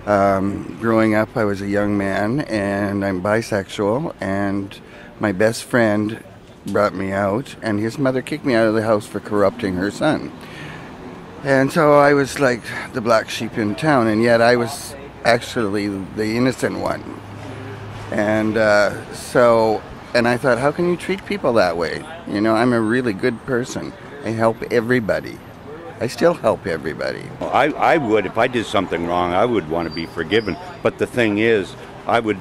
Growing up, I was a young man, and I'm bisexual, and my best friend brought me out, and his mother kicked me out of the house for corrupting her son. And so I was like the black sheep in town, and yet I was actually the innocent one. And and I thought, how can you treat people that way? You know, I'm a really good person. I help everybody. I still help everybody. I would, if I did something wrong, I would want to be forgiven. But the thing is, I would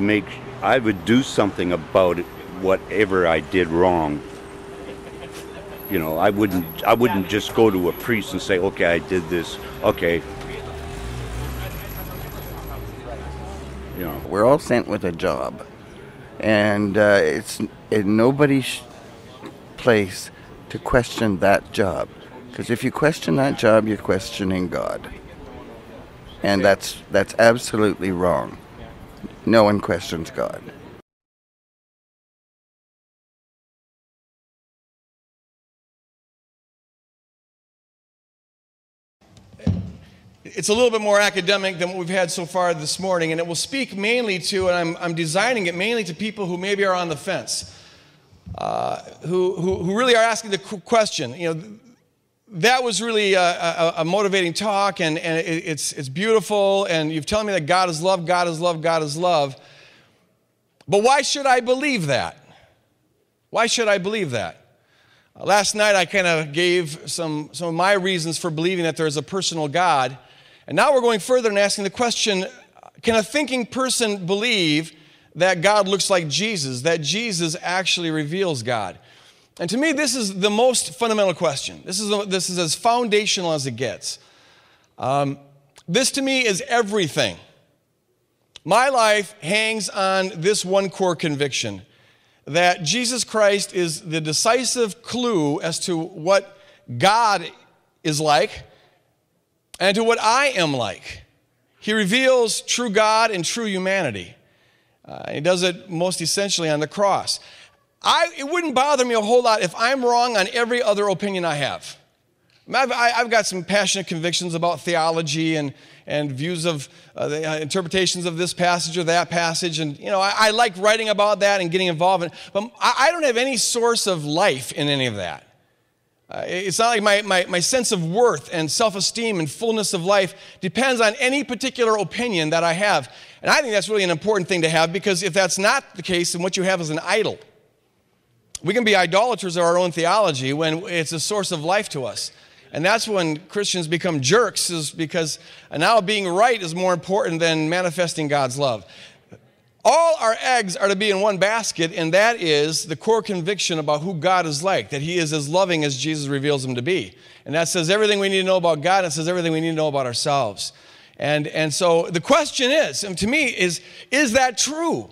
do something about it, whatever I did wrong. You know, I wouldn't just go to a priest and say, okay, I did this, okay. You know. We're all sent with a job, and it's in nobody's place to question that job. Because if you question that job, you're questioning God. And that's absolutely wrong. No one questions God. It's a little bit more academic than what we've had so far this morning, and it will speak mainly to, and I'm designing it mainly to people who maybe are on the fence, who really are asking the question. You know, that was really a motivating talk, and it's beautiful, and you're telling me that God is love, God is love, God is love. But why should I believe that? Why should I believe that? Last night I kind of gave some of my reasons for believing that there is a personal God. And now we're going further and asking the question, can a thinking person believe that God looks like Jesus, that Jesus actually reveals God? And to me, this is the most fundamental question. This is as foundational as it gets. This to me is everything. My life hangs on this one core conviction, that Jesus Christ is the decisive clue as to what God is like and to what I am like. He reveals true God and true humanity. He does it most essentially on the cross. It wouldn't bother me a whole lot if I'm wrong on every other opinion I have. I've got some passionate convictions about theology and views of the interpretations of this passage or that passage. And, you know, I like writing about that and getting involved in it. But I don't have any source of life in any of that. It's not like my sense of worth and self-esteem and fullness of life depends on any particular opinion that I have. And I think that's really an important thing to have, because if that's not the case, then what you have is an idol. We can be idolaters of our own theology when it's a source of life to us. And that's when Christians become jerks, is because now being right is more important than manifesting God's love. All our eggs are to be in one basket, and that is the core conviction about who God is like, that He is as loving as Jesus reveals Him to be. And that says everything we need to know about God, and it says everything we need to know about ourselves. And so the question is, and to me, is that true?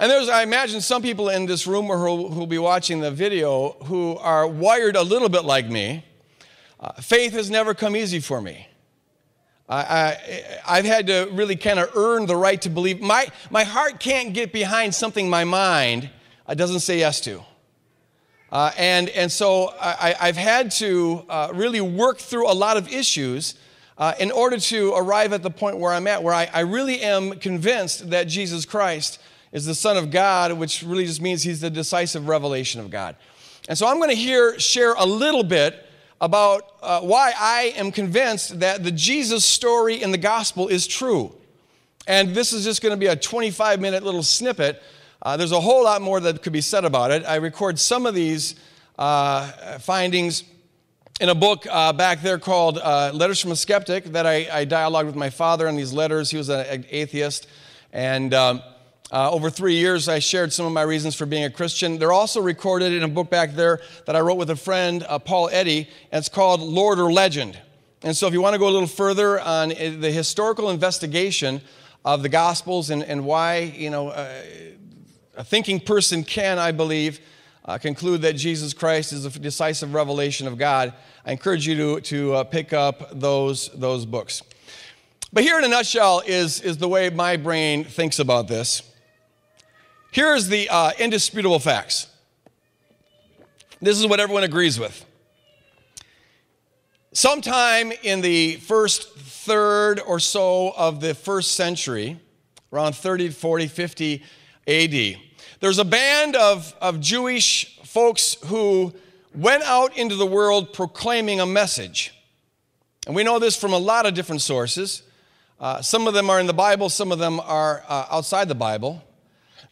And I imagine some people in this room or who'll be watching the video who are wired a little bit like me. Faith has never come easy for me. I've had to really kind of earn the right to believe. My heart can't get behind something my mind doesn't say yes to. And so I've had to really work through a lot of issues in order to arrive at the point where I'm at, where I really am convinced that Jesus Christ is the Son of God, which really just means He's the decisive revelation of God. And so I'm going to share a little bit about why I am convinced that the Jesus story in the gospel is true. And this is just going to be a 25-minute little snippet. There's a whole lot more that could be said about it. I record some of these findings in a book back there called Letters from a Skeptic that I dialogued with my father in these letters. He was an atheist. And over 3 years, I shared some of my reasons for being a Christian. They're also recorded in a book back there that I wrote with a friend, Paul Eddy, and it's called Lord or Legend. And so if you want to go a little further on the historical investigation of the Gospels and why, you know, a thinking person can, I believe, conclude that Jesus Christ is a decisive revelation of God, I encourage you to pick up those books. But here in a nutshell is the way my brain thinks about this. Here's the indisputable facts. This is what everyone agrees with. Sometime in the first third or so of the first century, around 30, 40, 50 AD, there's a band of Jewish folks who went out into the world proclaiming a message. And we know this from a lot of different sources. Some of them are in the Bible, some of them are outside the Bible.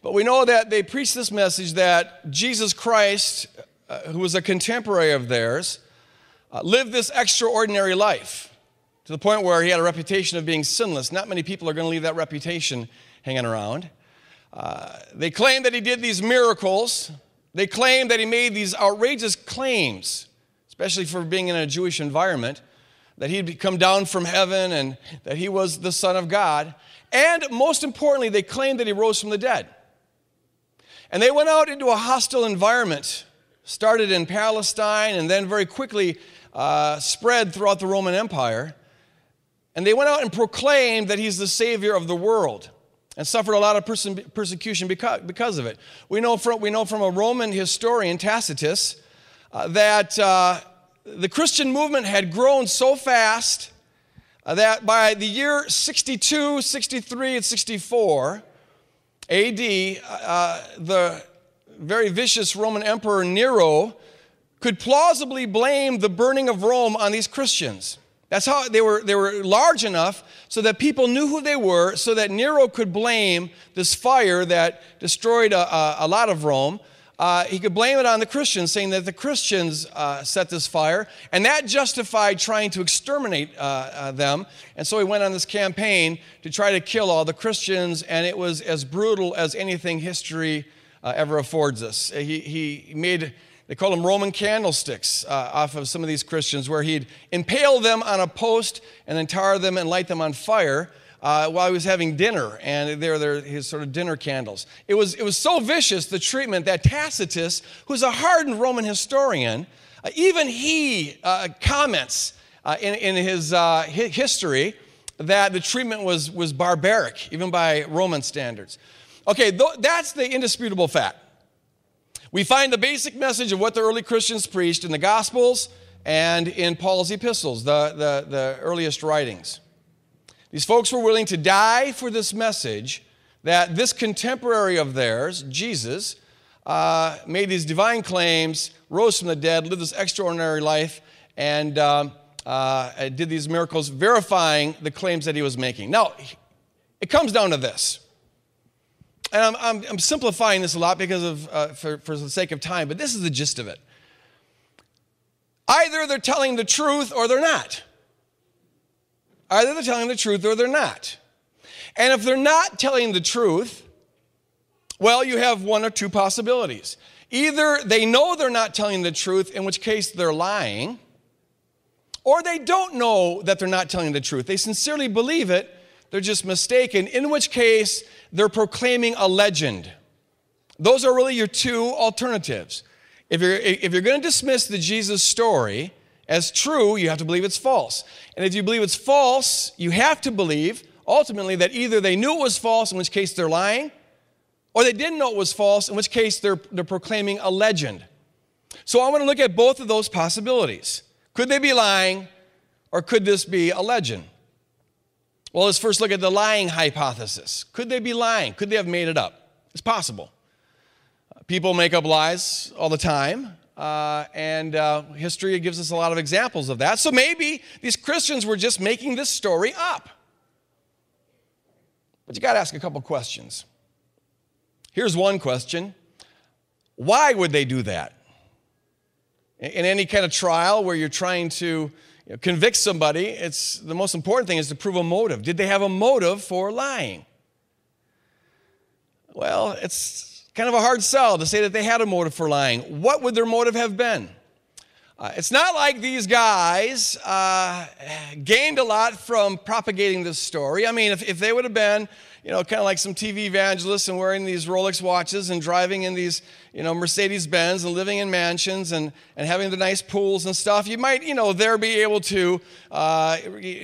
But we know that they preached this message that Jesus Christ, who was a contemporary of theirs, lived this extraordinary life to the point where he had a reputation of being sinless. Not many people are going to leave that reputation hanging around. They claimed that he did these miracles. They claimed that he made these outrageous claims, especially for being in a Jewish environment, that he'd come down from heaven and that he was the Son of God. And most importantly, they claimed that he rose from the dead. And they went out into a hostile environment, started in Palestine and then very quickly spread throughout the Roman Empire. And they went out and proclaimed that he's the Savior of the world and suffered a lot of persecution because of it. We know from a Roman historian, Tacitus, that the Christian movement had grown so fast that by the year 62, 63, and 64 AD, the very vicious Roman Emperor Nero could plausibly blame the burning of Rome on these Christians. That's how they were large enough so that people knew who they were, so that Nero could blame this fire that destroyed a lot of Rome. He could blame it on the Christians, saying that the Christians set this fire, and that justified trying to exterminate them. And so he went on this campaign to try to kill all the Christians, and it was as brutal as anything history ever affords us. He made, they call them Roman candlesticks off of some of these Christians, where he'd impale them on a post and then tar them and light them on fire while he was having dinner, and they're his sort of dinner candles. It was so vicious, the treatment, that Tacitus, who's a hardened Roman historian, even he comments in his history that the treatment was barbaric, even by Roman standards. Okay, that's the indisputable fact. We find the basic message of what the early Christians preached in the Gospels and in Paul's epistles, the earliest writings. These folks were willing to die for this message that this contemporary of theirs, Jesus, made these divine claims, rose from the dead, lived this extraordinary life, and did these miracles, verifying the claims that he was making. Now, it comes down to this. And I'm simplifying this a lot because of for the sake of time, but this is the gist of it. Either they're telling the truth or they're not. Either they're telling the truth or they're not. And if they're not telling the truth, well, you have one or two possibilities. Either they know they're not telling the truth, in which case they're lying, or they don't know that they're not telling the truth. They sincerely believe it, they're just mistaken, in which case they're proclaiming a legend. Those are really your two alternatives. If you're going to dismiss the Jesus story as true, you have to believe it's false. And if you believe it's false, you have to believe, ultimately, that either they knew it was false, in which case they're lying, or they didn't know it was false, in which case they're proclaiming a legend. So I want to look at both of those possibilities. Could they be lying, or could this be a legend? Well, let's first look at the lying hypothesis. Could they be lying? Could they have made it up? It's possible. People make up lies all the time. And history gives us a lot of examples of that. So maybe these Christians were just making this story up. But you got to ask a couple questions. Here's one question. Why would they do that? In any kind of trial where you're trying to convict somebody, the most important thing is to prove a motive. Did they have a motive for lying? Well, it's kind of a hard sell to say that they had a motive for lying. What would their motive have been? It's not like these guys gained a lot from propagating this story. I mean, if they would have been, kind of like some TV evangelists and wearing these Rolex watches and driving in these, Mercedes-Benz and living in mansions and having the nice pools and stuff, you might, there be able to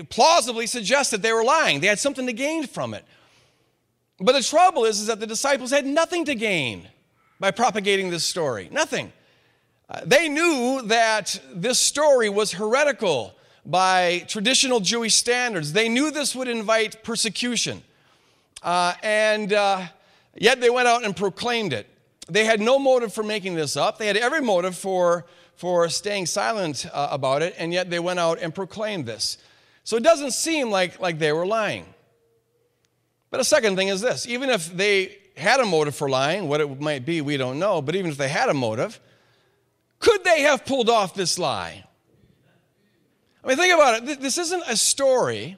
plausibly suggest that they were lying. They had something to gain from it. But the trouble is that the disciples had nothing to gain by propagating this story. Nothing. They knew that this story was heretical, by traditional Jewish standards. They knew this would invite persecution. And yet they went out and proclaimed it. They had no motive for making this up. They had every motive for staying silent about it, and yet they went out and proclaimed this. So it doesn't seem like they were lying. But a second thing is this. Even if they had a motive for lying, what it might be, we don't know, but even if they had a motive, could they have pulled off this lie? I mean, think about it. This isn't a story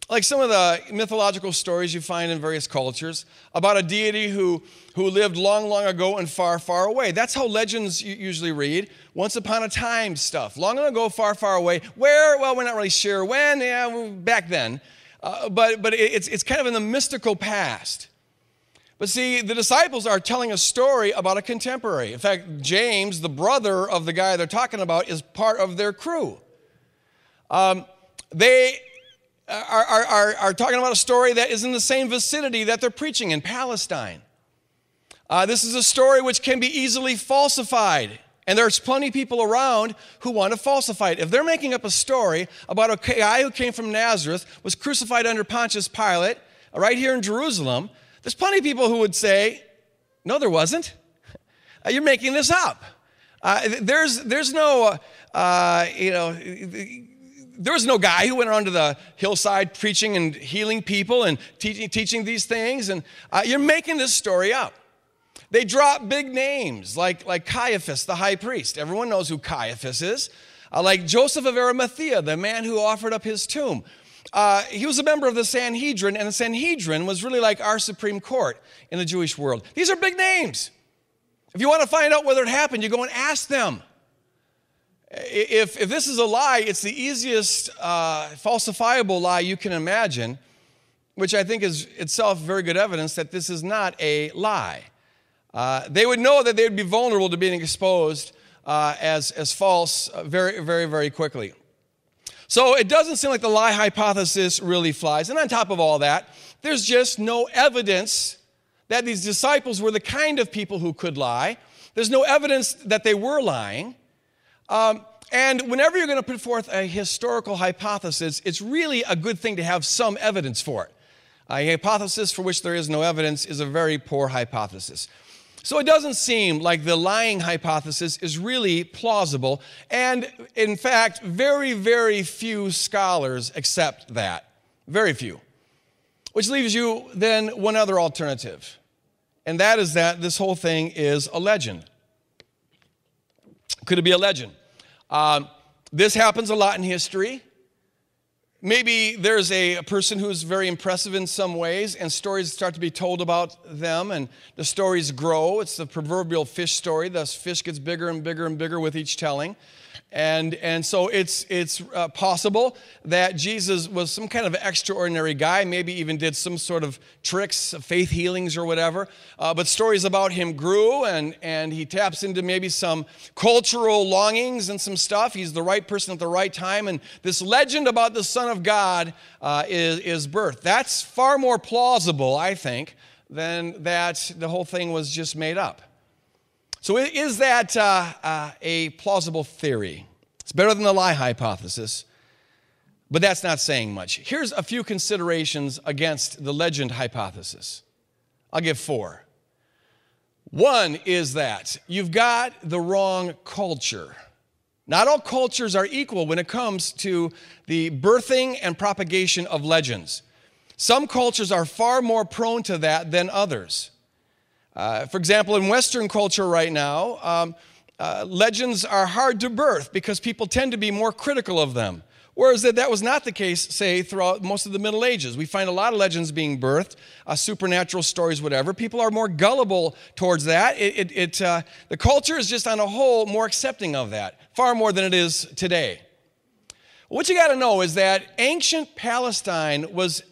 like some of the mythological stories you find in various cultures about a deity who lived long, long ago and far, far away. That's how legends usually read. Once upon a time stuff. Long ago, far, far away. Where? Well, we're not really sure when. Yeah, back then. But it's kind of in the mystical past. But see, the disciples are telling a story about a contemporary. In fact, James, the brother of the guy they're talking about, is part of their crew. They are talking about a story that is in the same vicinity that they're preaching in Palestine. This is a story which can be easily falsified, and there's plenty of people around who want to falsify it. If they're making up a story about a guy who came from Nazareth, was crucified under Pontius Pilate, right here in Jerusalem, there's plenty of people who would say, no, there wasn't. You're making this up. There's no, there was no guy who went around to the hillside preaching and healing people and teaching these things, and you're making this story up. They drop big names like Caiaphas, the high priest. Everyone knows who Caiaphas is. Like Joseph of Arimathea, the man who offered up his tomb. He was a member of the Sanhedrin, and the Sanhedrin was really like our Supreme Court in the Jewish world. These are big names. If you want to find out whether it happened, you go and ask them. If this is a lie, it's the easiest falsifiable lie you can imagine, which I think is itself very good evidence that this is not a lie. They would know that they would be vulnerable to being exposed as false very, very, very quickly. So it doesn't seem like the lie hypothesis really flies. And on top of all that, there's just no evidence that these disciples were the kind of people who could lie. There's no evidence that they were lying. And whenever you're going to put forth a historical hypothesis, it's really a good thing to have some evidence for it. A hypothesis for which there is no evidence is a very poor hypothesis. So it doesn't seem like the lying hypothesis is really plausible. And in fact, very, very few scholars accept that. Very few. Which leaves you then one other alternative. And that is that this whole thing is a legend. Could it be a legend? This happens a lot in history. Maybe there's a person who's very impressive in some ways, and stories start to be told about them, and the stories grow. It's the proverbial fish story. The fish gets bigger and bigger and bigger with each telling. And so it's possible that Jesus was some kind of extraordinary guy, maybe even did some sort of tricks, faith healings or whatever. But stories about him grew, and he taps into maybe some cultural longings and some stuff. He's the right person at the right time. And this legend about the Son of God is birthed. That's far more plausible, I think, than that the whole thing was just made up. So is that a plausible theory? It's better than the lie hypothesis, but that's not saying much. Here's a few considerations against the legend hypothesis. I'll give 4. One is that you've got the wrong culture. Not all cultures are equal when it comes to the birthing and propagation of legends. Some cultures are far more prone to that than others. For example, in Western culture right now, legends are hard to birth because people tend to be more critical of them. Whereas that was not the case, say, throughout most of the Middle Ages. We find a lot of legends being birthed, supernatural stories, whatever. People are more gullible towards that. The culture is just on a whole more accepting of that, far more than it is today. What you got to know is that ancient Palestine was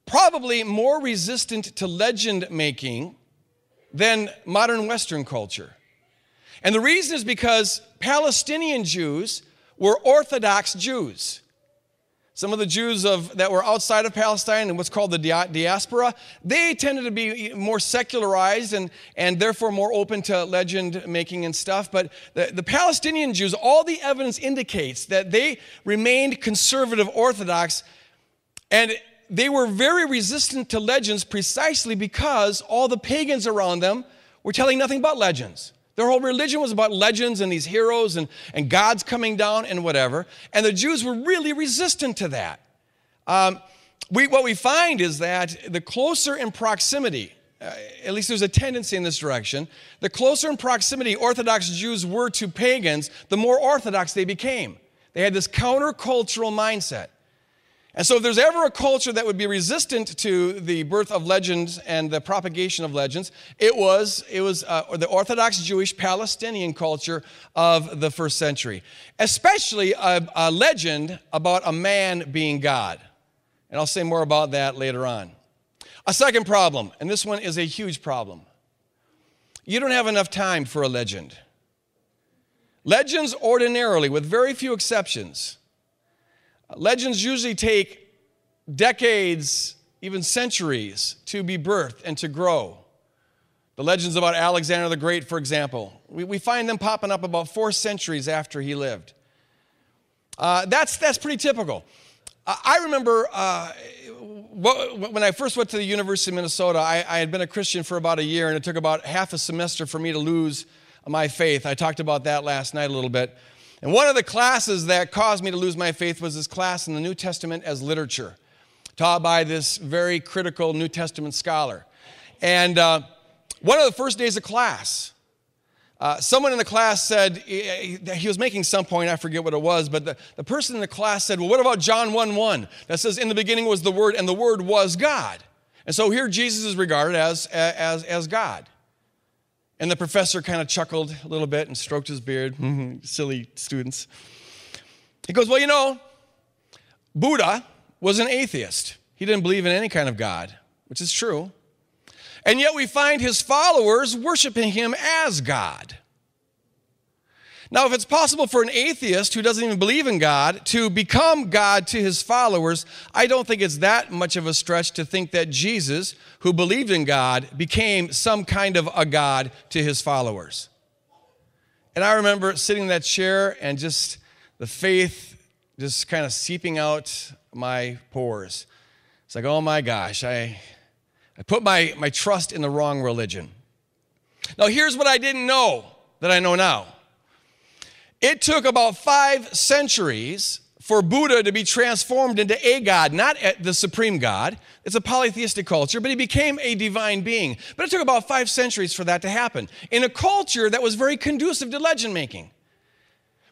probably more resistant to legend making than modern Western culture. And the reason is because Palestinian Jews were Orthodox Jews. some of the Jews that were outside of Palestine and what's called the diaspora, they tended to be more secularized and therefore more open to legend making and stuff. But the Palestinian Jews, all the evidence indicates that they remained conservative Orthodox, and they were very resistant to legends precisely because all the pagans around them were telling nothing but legends. Their whole religion was about legends and these heroes and gods coming down and whatever. And the Jews were really resistant to that. What we find is that the closer in proximity, at least there's a tendency in this direction, the closer in proximity Orthodox Jews were to pagans, the more Orthodox they became. They had this countercultural mindset. And so if there's ever a culture that would be resistant to the birth of legends and the propagation of legends, it was the Orthodox Jewish Palestinian culture of the first century, especially a legend about a man being God. And I'll say more about that later on. A second problem, and this one is a huge problem. You don't have enough time for a legend. Legends ordinarily, with very few exceptions, legends usually take decades, even centuries, to be birthed and to grow. The legends about Alexander the Great, for example, we find them popping up about 4 centuries after he lived. That's pretty typical. I remember when I first went to the University of Minnesota, I had been a Christian for about a year, and it took about half a semester for me to lose my faith. I talked about that last night a little bit. And one of the classes that caused me to lose my faith was this class in the New Testament as literature, taught by this very critical New Testament scholar. And one of the first days of class, someone in the class said, he was making some point, I forget what it was, but the person in the class said, well, what about John 1:1 that says, in the beginning was the Word, and the Word was God? And so here Jesus is regarded as God. And the professor kind of chuckled a little bit and stroked his beard. Silly students. He goes, well, you know, Buddha was an atheist. He didn't believe in any kind of God, which is true. And yet we find his followers worshiping him as God. Now, if it's possible for an atheist who doesn't even believe in God to become God to his followers, I don't think it's that much of a stretch to think that Jesus, who believed in God, became some kind of a God to his followers. And I remember sitting in that chair and just the faith just kind of seeping out my pores. It's like, oh my gosh, I put my trust in the wrong religion. Now, here's what I didn't know that I know now. It took about 5 centuries for Buddha to be transformed into a god, not the supreme God. It's a polytheistic culture, but he became a divine being. But it took about 5 centuries for that to happen in a culture that was very conducive to legend making.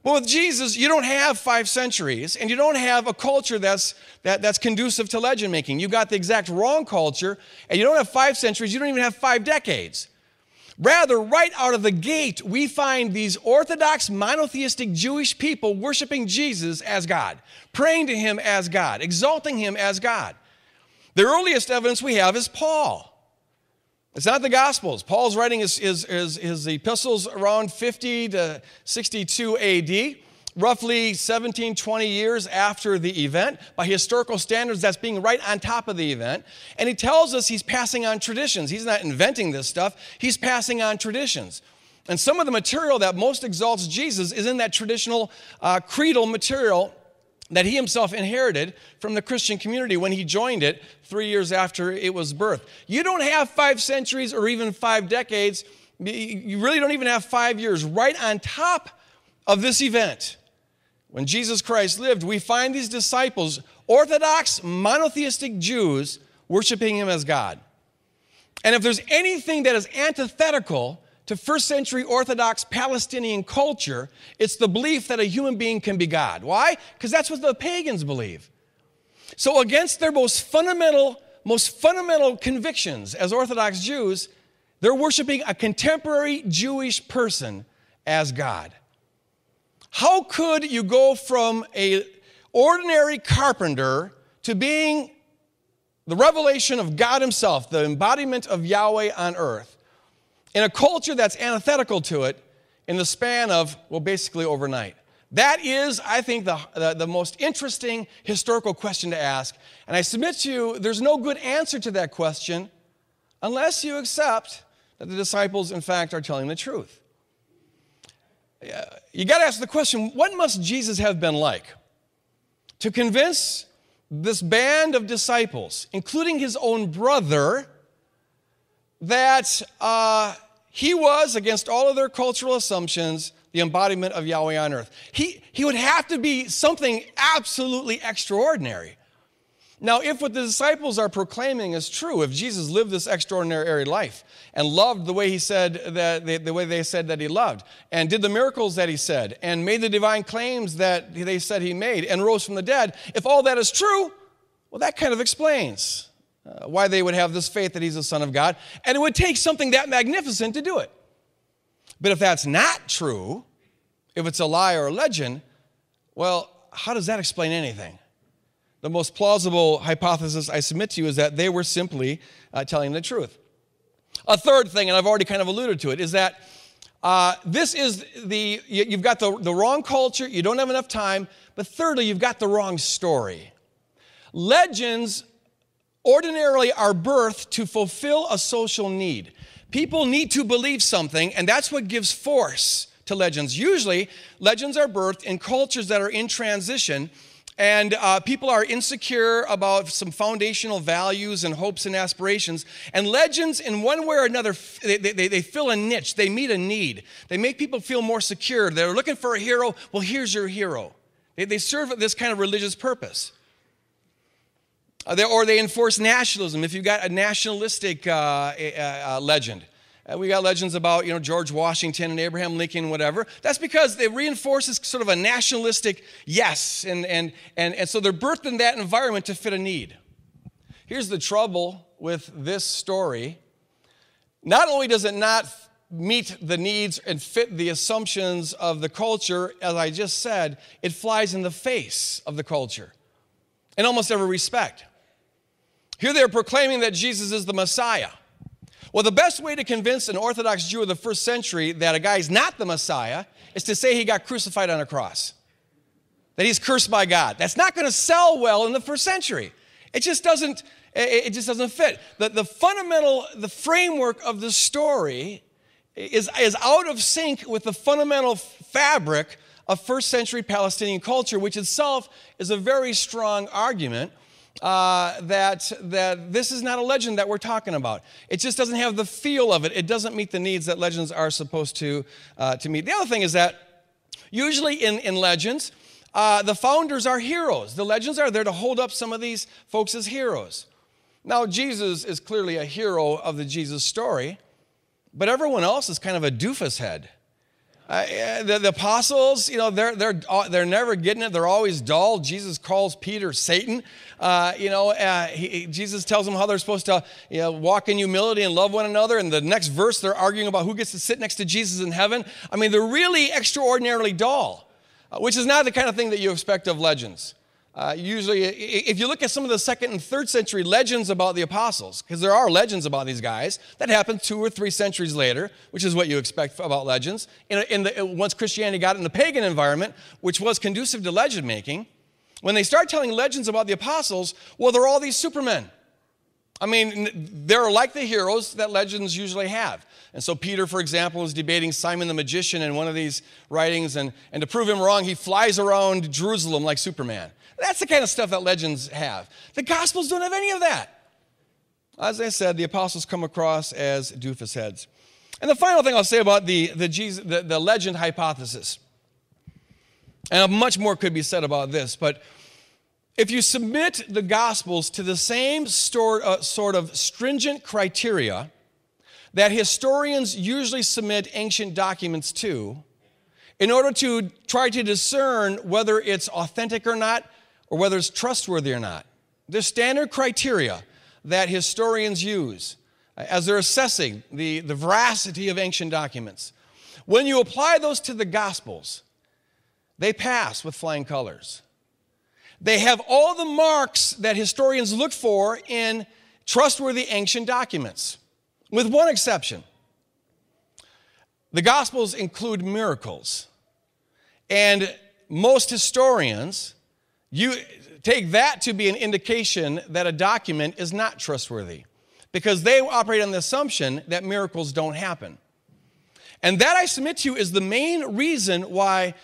Well, with Jesus, you don't have 5 centuries, and you don't have a culture that's conducive to legend making. You got the exact wrong culture, and you don't have 5 centuries. You don't even have 5 decades. Rather, right out of the gate, we find these Orthodox monotheistic Jewish people worshiping Jesus as God, praying to him as God, exalting him as God. The earliest evidence we have is Paul. It's not the Gospels. Paul's writing his epistles around 50 to 62 AD, roughly 17, 20 years after the event. By historical standards, that's being right on top of the event. And he tells us he's passing on traditions. He's not inventing this stuff. He's passing on traditions. And some of the material that most exalts Jesus is in that traditional creedal material that he himself inherited from the Christian community when he joined it 3 years after it was birthed. You don't have 5 centuries or even 5 decades. You really don't even have 5 years. Right on top of this event, when Jesus Christ lived, we find these disciples, Orthodox monotheistic Jews, worshiping him as God. And if there's anything that is antithetical to first century Orthodox Palestinian culture, it's the belief that a human being can be God. Why? Because that's what the pagans believe. So against their most fundamental convictions as Orthodox Jews, they're worshiping a contemporary Jewish person as God. How could you go from an ordinary carpenter to being the revelation of God himself, the embodiment of Yahweh on earth, in a culture that's antithetical to it in the span of, well, basically overnight? That is, I think, the most interesting historical question to ask. And I submit to you, there's no good answer to that question unless you accept that the disciples, in fact, are telling the truth. You got to ask the question, what must Jesus have been like to convince this band of disciples, including his own brother, that he was, against all of their cultural assumptions, the embodiment of Yahweh on earth? He would have to be something absolutely extraordinary. Now, if what the disciples are proclaiming is true, if Jesus lived this extraordinary life and loved the way he said that the way they said that he loved, and did the miracles that he said, and made the divine claims that they said he made, and rose from the dead, if all that is true, well, that kind of explains why they would have this faith that he's the Son of God, and it would take something that magnificent to do it. But if that's not true, if it's a lie or a legend, well, how does that explain anything? The most plausible hypothesis I submit to you is that they were simply telling the truth. A third thing, and I've already kind of alluded to it, is that this is you've got the wrong culture, you don't have enough time, but thirdly, you've got the wrong story. Legends ordinarily are birthed to fulfill a social need. People need to believe something, and that's what gives force to legends. Usually, legends are birthed in cultures that are in transition, and people are insecure about some foundational values and hopes and aspirations. And legends, in one way or another, they fill a niche. They meet a need. They make people feel more secure. They're looking for a hero. Well, here's your hero. They serve this kind of religious purpose. Or they enforce nationalism. If you've got a nationalistic legend. We got legends about, George Washington and Abraham Lincoln, whatever. That's because it reinforces sort of a nationalistic yes. And so they're birthed in that environment to fit a need. Here's the trouble with this story. Not only does it not meet the needs and fit the assumptions of the culture, as I just said, it flies in the face of the culture in almost every respect. Here they're proclaiming that Jesus is the Messiah. Well, the best way to convince an Orthodox Jew of the first century that a guy's not the Messiah is to say he got crucified on a cross, that he's cursed by God. That's not going to sell well in the first century. It just doesn't fit. The framework of the story is out of sync with the fundamental fabric of first century Palestinian culture, which itself is a very strong argument that this is not a legend that we're talking about. It just doesn't have the feel of it. It doesn't meet the needs that legends are supposed to meet. The other thing is that usually in legends, the founders are heroes. The legends are there to hold up some of these folks as heroes. Now, Jesus is clearly a hero of the Jesus story, but everyone else is kind of a doofus head. The apostles, they're never getting it. They're always dull. Jesus calls Peter Satan. Jesus tells them how they're supposed to walk in humility and love one another. And the next verse, they're arguing about who gets to sit next to Jesus in heaven. I mean, they're really extraordinarily dull, which is not the kind of thing that you expect of legends. Usually, if you look at some of the 2nd and 3rd century legends about the apostles, because there are legends about these guys, that happened 2 or 3 centuries later, which is what you expect about legends. Once Christianity got in the pagan environment, which was conducive to legend making, when they start telling legends about the apostles, well, they're all these supermen. I mean, they're like the heroes that legends usually have. And so Peter, for example, is debating Simon the magician in one of these writings, and to prove him wrong, he flies around Jerusalem like Superman. That's the kind of stuff that legends have. The Gospels don't have any of that. As I said, the apostles come across as doofus heads. And the final thing I'll say about the legend hypothesis, and much more could be said about this, but if you submit the Gospels to the same sort of stringent criteria that historians usually submit ancient documents to, in order to try to discern whether it's authentic or not, or whether it's trustworthy or not. There's standard criteria that historians use as they're assessing the veracity of ancient documents. When you apply those to the Gospels, they pass with flying colors. They have all the marks that historians look for in trustworthy ancient documents, with one exception. The Gospels include miracles. And most historians, you take that to be an indication that a document is not trustworthy, because they operate on the assumption that miracles don't happen. And that, I submit to you, is the main reason why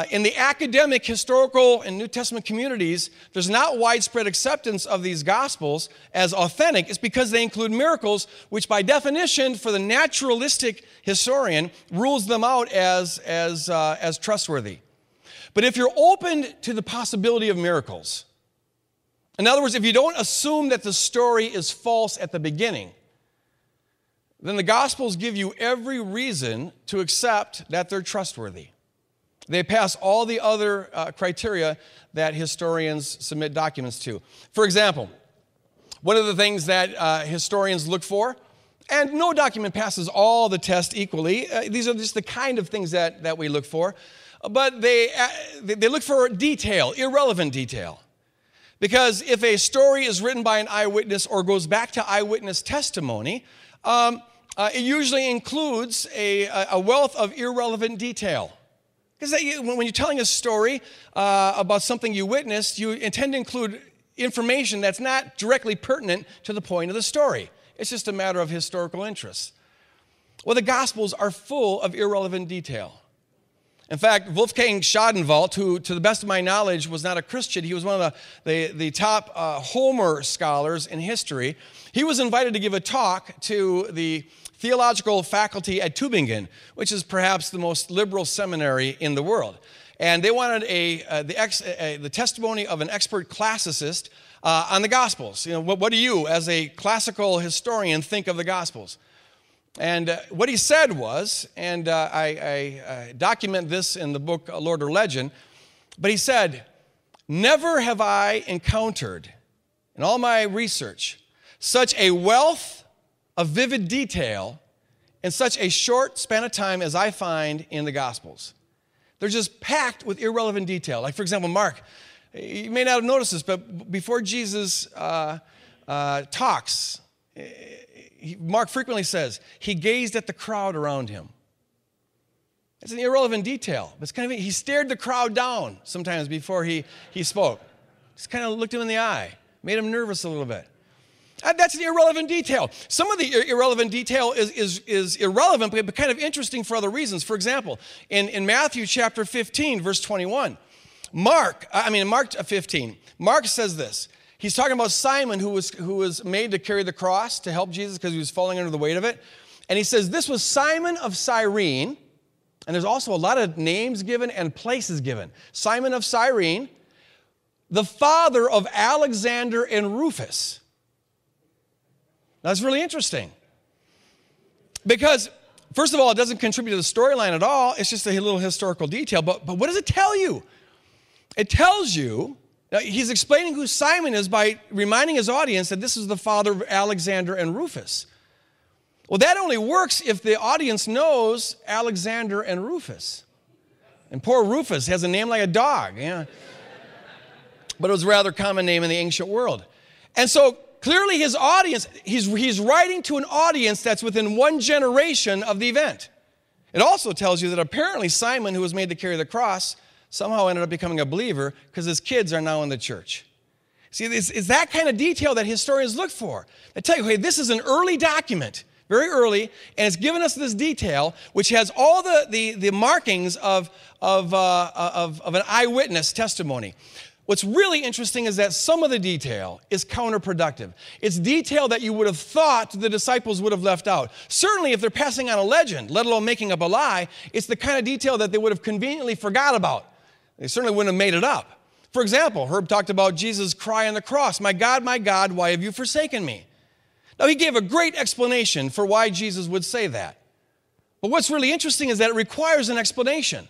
in the academic, historical, and New Testament communities, there's not widespread acceptance of these Gospels as authentic. It's because they include miracles, which by definition, for the naturalistic historian, rules them out as trustworthy. But if you're open to the possibility of miracles, in other words, if you don't assume that the story is false at the beginning, then the Gospels give you every reason to accept that they're trustworthy. They pass all the other criteria that historians submit documents to. For example, one of the things that historians look for, and no document passes all the tests equally, these are just the kind of things that we look for, but they look for detail, irrelevant detail. Because if a story is written by an eyewitness or goes back to eyewitness testimony, it usually includes a wealth of irrelevant detail. Because when you're telling a story about something you witnessed, you intend to include information that's not directly pertinent to the point of the story. It's just a matter of historical interest. Well, the Gospels are full of irrelevant detail. In fact, Wolfgang Schadenwald, who, to the best of my knowledge, was not a Christian, he was one of the top Homer scholars in history. He was invited to give a talk to the theological faculty at Tübingen, which is perhaps the most liberal seminary in the world. And they wanted the testimony of an expert classicist on the Gospels. You know, what do you, as a classical historian, think of the Gospels? And what he said was, and I document this in the book Lord or Legend, but he said, "Never have I encountered, in all my research, such a wealth of vivid detail in such a short span of time as I find in the Gospels." They're just packed with irrelevant detail. Like, for example, Mark, you may not have noticed this, but before Jesus talks, Mark frequently says, he gazed at the crowd around him. It's an irrelevant detail. But it's kind of, he stared the crowd down sometimes before he spoke. Just kind of looked him in the eye, made him nervous a little bit. That's an irrelevant detail. Some of the irrelevant detail is irrelevant, but kind of interesting for other reasons. For example, in Matthew chapter 15, verse 21, Mark 15, Mark says this. He's talking about Simon who was made to carry the cross to help Jesus because he was falling under the weight of it. And he says, this was Simon of Cyrene. And there's also a lot of names given and places given. Simon of Cyrene, the father of Alexander and Rufus. That's really interesting. Because, first of all, it doesn't contribute to the storyline at all. It's just a little historical detail. But what does it tell you? It tells you, now he's explaining who Simon is by reminding his audience that this is the father of Alexander and Rufus. Well, that only works if the audience knows Alexander and Rufus. And poor Rufus has a name like a dog. Yeah. But it was a rather common name in the ancient world. And so, clearly his audience, he's writing to an audience that's within one generation of the event. It also tells you that apparently Simon, who was made to carry the cross, somehow ended up becoming a believer because his kids are now in the church. See, it's that kind of detail that historians look for. They tell you, hey, this is an early document, very early, and it's given us this detail, which has all the markings of an eyewitness testimony. What's really interesting is that some of the detail is counterproductive. It's detail that you would have thought the disciples would have left out. Certainly, if they're passing on a legend, let alone making up a lie, it's the kind of detail that they would have conveniently forgot about. They certainly wouldn't have made it up. For example, Herb talked about Jesus' cry on the cross, my God, why have you forsaken me?" Now, he gave a great explanation for why Jesus would say that. But what's really interesting is that it requires an explanation.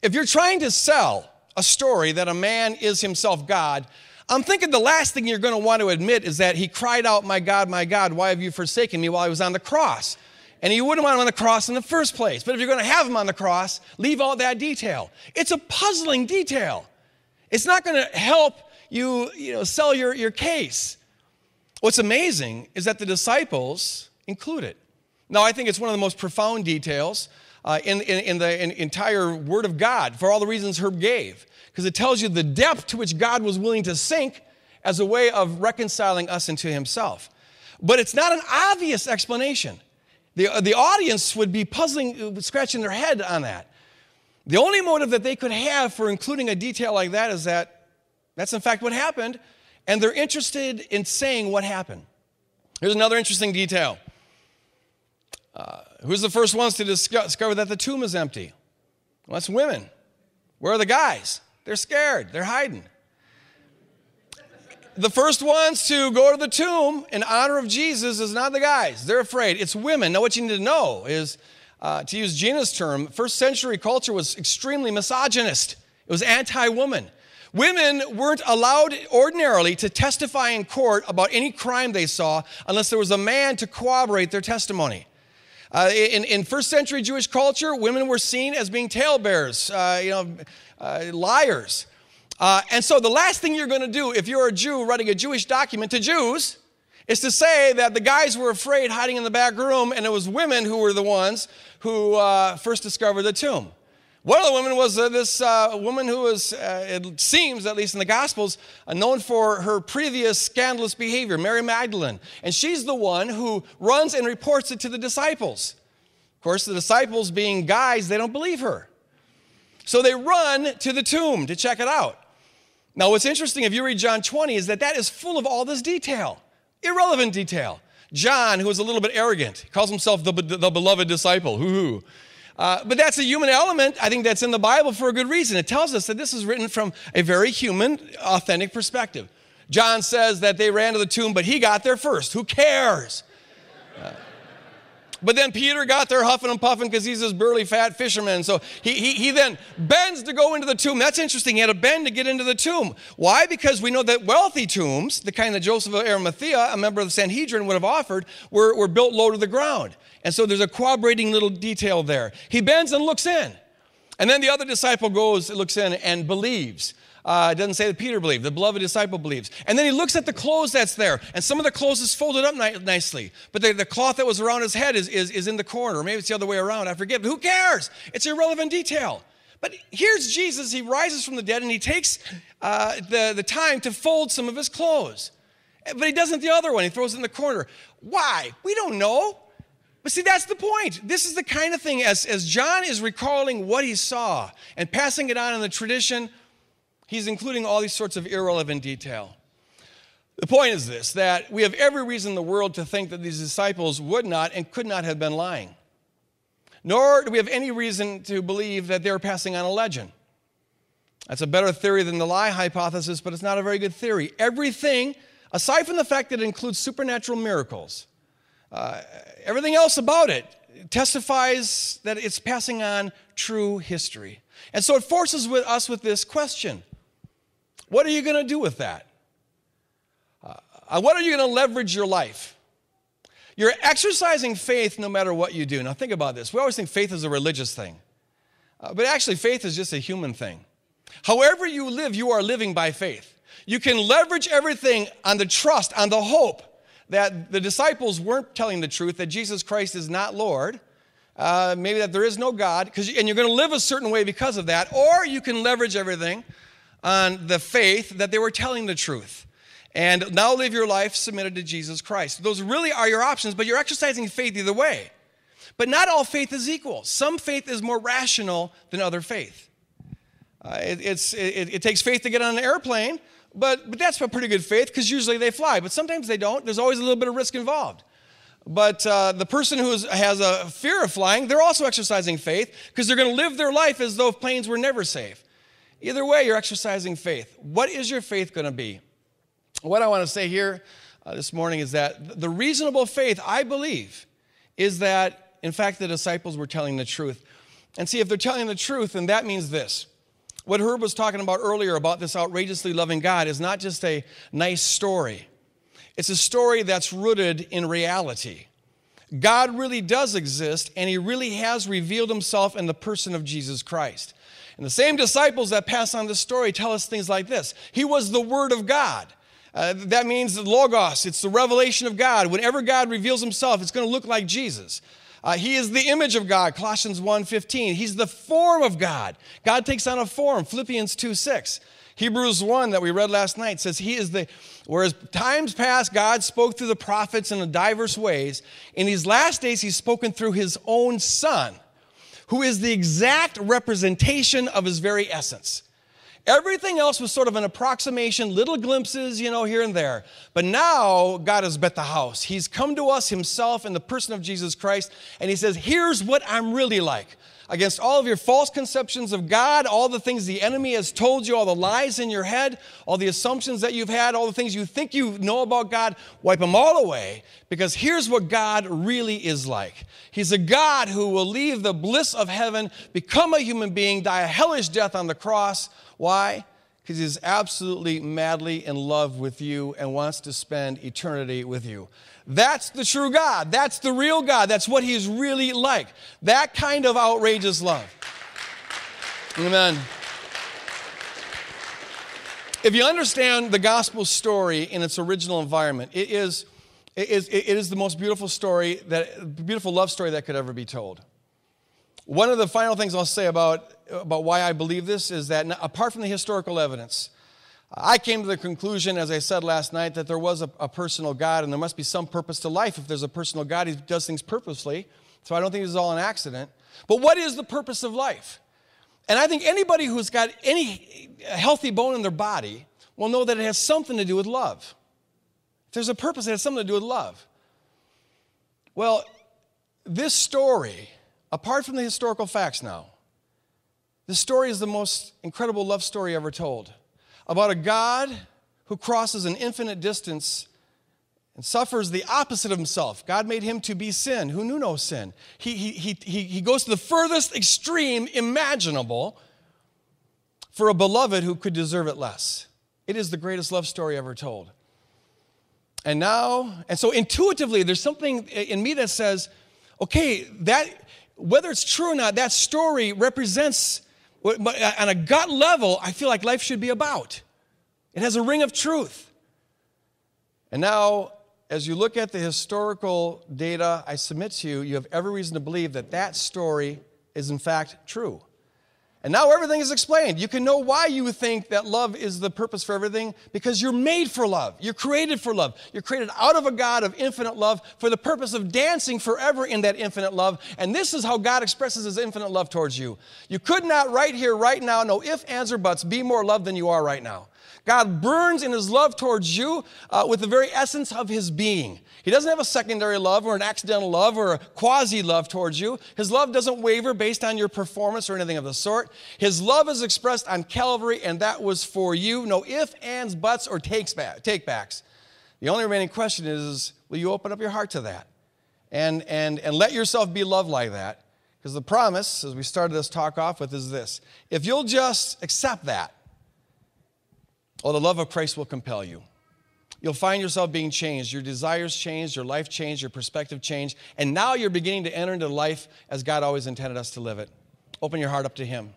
If you're trying to sell a story that a man is himself God, I'm thinking the last thing you're going to want to admit is that he cried out, my God, why have you forsaken me?" while he was on the cross. And you wouldn't want him on the cross in the first place. But if you're going to have him on the cross, leave all that detail. It's a puzzling detail. It's not going to help you sell your case. What's amazing is that the disciples include it. Now, I think it's one of the most profound details in the entire Word of God for all the reasons Herb gave, because it tells you the depth to which God was willing to sink as a way of reconciling us into himself. But it's not an obvious explanation. The audience would be puzzling, scratching their head on that. The only motive that they could have for including a detail like that is that that's in fact what happened, and they're interested in saying what happened. Here's another interesting detail. Who's the first ones to discover that the tomb is empty? Well, it's women. Where are the guys? They're scared. They're hiding. The first ones to go to the tomb in honor of Jesus is not the guys. They're afraid. It's women. Now, what you need to know is, to use Gina's term, first century culture was extremely misogynist. It was anti-woman. Women weren't allowed ordinarily to testify in court about any crime they saw unless there was a man to corroborate their testimony. In first century Jewish culture, women were seen as being talebearers, liars. And so the last thing you're going to do if you're a Jew writing a Jewish document to Jews is to say that the guys were afraid hiding in the back room and it was women who were the ones who first discovered the tomb. One of the women was this woman who was, it seems, at least in the Gospels, known for her previous scandalous behavior, Mary Magdalene. And she's the one who runs and reports it to the disciples. Of course, the disciples being guys, they don't believe her. So they run to the tomb to check it out. Now, what's interesting, if you read John 20, is that is full of all this detail, irrelevant detail. John, who is a little bit arrogant, calls himself the beloved disciple. Hoo-hoo. But that's a human element, I think, that's in the Bible for a good reason. It tells us that this is written from a very human, authentic perspective. John says that they ran to the tomb, but he got there first. Who cares? But then Peter got there huffing and puffing because he's this burly, fat fisherman. So he then bends to go into the tomb. That's interesting. He had to bend to get into the tomb. Why? Because we know that wealthy tombs, the kind that Joseph of Arimathea, a member of the Sanhedrin, would have offered, were built low to the ground. And so there's a corroborating little detail there. He bends and looks in. And then the other disciple looks in and believes. It doesn't say that Peter believed. The beloved disciple believes. And then he looks at the clothes that's there. And some of the clothes is folded up nicely. But the cloth that was around his head is in the corner. Or maybe it's the other way around. I forget. But who cares? It's irrelevant detail. But here's Jesus. He rises from the dead and he takes the time to fold some of his clothes. But he doesn't the other one. He throws it in the corner. Why? We don't know. But see, that's the point. This is the kind of thing, as John is recalling what he saw and passing it on in the tradition, he's including all these sorts of irrelevant detail. The point is this, that we have every reason in the world to think that these disciples would not and could not have been lying. Nor do we have any reason to believe that they're passing on a legend. That's a better theory than the lie hypothesis, but it's not a very good theory. Everything, aside from the fact that it includes supernatural miracles, everything else about it testifies that it's passing on true history. And so it forces us with this question. What are you going to do with that? What are you going to leverage your life? You're exercising faith no matter what you do. Now think about this. We always think faith is a religious thing. But actually faith is just a human thing. However you live, you are living by faith. You can leverage everything on the trust, on the hope that the disciples weren't telling the truth, that Jesus Christ is not Lord, maybe that there is no God, and you're going to live a certain way because of that, or you can leverage everything on the faith that they were telling the truth, and now live your life submitted to Jesus Christ. Those really are your options, but you're exercising faith either way. But not all faith is equal. Some faith is more rational than other faith. It takes faith to get on an airplane, but that's a pretty good faith because usually they fly. But sometimes they don't. There's always a little bit of risk involved. But the person who has a fear of flying, they're also exercising faith because they're going to live their life as though planes were never safe. Either way, you're exercising faith. What is your faith going to be? What I want to say here this morning is that the reasonable faith, I believe, is that, in fact, the disciples were telling the truth. And see, if they're telling the truth, then that means this. What Herb was talking about earlier about this outrageously loving God is not just a nice story. It's a story that's rooted in reality. God really does exist, and he really has revealed himself in the person of Jesus Christ. And the same disciples that pass on this story tell us things like this. He was the Word of God. That means the Logos. It's the revelation of God. Whenever God reveals himself, it's going to look like Jesus. He is the image of God, Colossians 1:15. He's the form of God. God takes on a form, Philippians 2:6. Hebrews 1 that we read last night says he is whereas times past God spoke through the prophets in diverse ways, in these last days he's spoken through his own Son, who is the exact representation of his very essence. Everything else was sort of an approximation, little glimpses, here and there. But now God has bet the house. He's come to us himself in the person of Jesus Christ, and he says, here's what I'm really like. Against all of your false conceptions of God, all the things the enemy has told you, all the lies in your head, all the assumptions that you've had, all the things you think you know about God, wipe them all away, because here's what God really is like. He's a God who will leave the bliss of heaven, become a human being, die a hellish death on the cross. Why? Because he's absolutely madly in love with you and wants to spend eternity with you. That's the true God. That's the real God. That's what he's really like. That kind of outrageous love. Amen. If you understand the gospel story in its original environment, it is the most beautiful love story that could ever be told. One of the final things I'll say about why I believe this is that apart from the historical evidence, I came to the conclusion, as I said last night, that there was a personal God and there must be some purpose to life. If there's a personal God, he does things purposely. So I don't think this is all an accident. But what is the purpose of life? And I think anybody who's got any healthy bone in their body will know that it has something to do with love. If there's a purpose, it has something to do with love. Well, this story, apart from the historical facts now, this story is the most incredible love story ever told. About a God who crosses an infinite distance and suffers the opposite of himself. God made him to be sin, who knew no sin. He goes to the furthest extreme imaginable for a beloved who could deserve it less. It is the greatest love story ever told. And so intuitively, there's something in me that says, okay, that whether it's true or not, that story represents, but on a gut level, I feel like life should be about. It has a ring of truth. And now, as you look at the historical data I submit to you, you have every reason to believe that that story is in fact true. And now everything is explained. You can know why you think that love is the purpose for everything, because you're made for love. You're created for love. You're created out of a God of infinite love for the purpose of dancing forever in that infinite love. And this is how God expresses his infinite love towards you. You could not right here, right now, no ifs, ands, or buts, be more loved than you are right now. God burns in his love towards you with the very essence of his being. He doesn't have a secondary love or an accidental love or a quasi-love towards you. His love doesn't waver based on your performance or anything of the sort. His love is expressed on Calvary, and that was for you. No ifs, ands, buts, or take-backs. The only remaining question is, will you open up your heart to that? And let yourself be loved like that? Because the promise, as we started this talk off with, is this. If you'll just accept that, the love of Christ will compel you. You'll find yourself being changed. Your desires changed, your life changed, your perspective changed, and now you're beginning to enter into life as God always intended us to live it. Open your heart up to him.